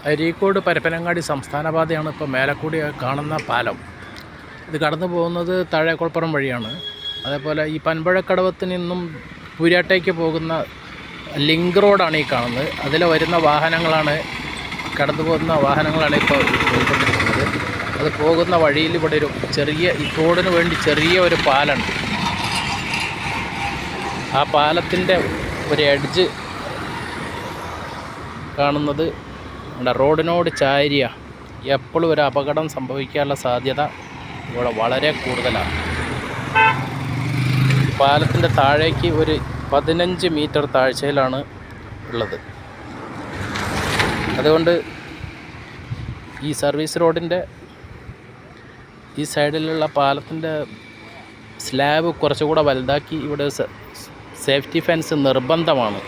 അരീക്കോട് പരപ്പനങ്ങാടി സംസ്ഥാന പാതയാണ് ഇപ്പോൾ മേലെക്കൂടി കാണുന്ന പാലം. ഇത് കടന്നു പോകുന്നത് താഴേക്കുളപ്പുറം വഴിയാണ്. അതേപോലെ ഈ പൻപഴക്കടവത്ത് നിന്നും പൂരാട്ടേക്ക് പോകുന്ന ലിങ്ക് റോഡാണ് ഈ കാണുന്നത്. അതിൽ വരുന്ന വാഹനങ്ങളാണ്, കടന്നു പോകുന്ന വാഹനങ്ങളാണ് ഇപ്പോൾ പോയിക്കൊണ്ടിരിക്കുന്നത്. അത് പോകുന്ന വഴിയിൽ ഇവിടെ ഒരു ചെറിയ, ഈ റോഡിന് വേണ്ടി ചെറിയ ഒരു പാലമുണ്ട്. ആ പാലത്തിൻ്റെ ഒരു എഡ്ജ് കാണുന്നത് റോഡിനോട് ചാരിയ, എപ്പോഴും ഒരു അപകടം സംഭവിക്കാനുള്ള സാധ്യത ഇവിടെ വളരെ കൂടുതലാണ്. പാലത്തിൻ്റെ താഴേക്ക് ഒരു 15 മീറ്റർ താഴ്ചയിലാണ് ഉള്ളത്. അതുകൊണ്ട് ഈ സർവീസ് റോഡിൻ്റെ ഈ സൈഡിലുള്ള പാലത്തിൻ്റെ സ്ലാബ് കുറച്ചുകൂടെ വലുതാക്കി ഇവിടെ സേഫ്റ്റി ഫെൻസ് നിർബന്ധമാണ്.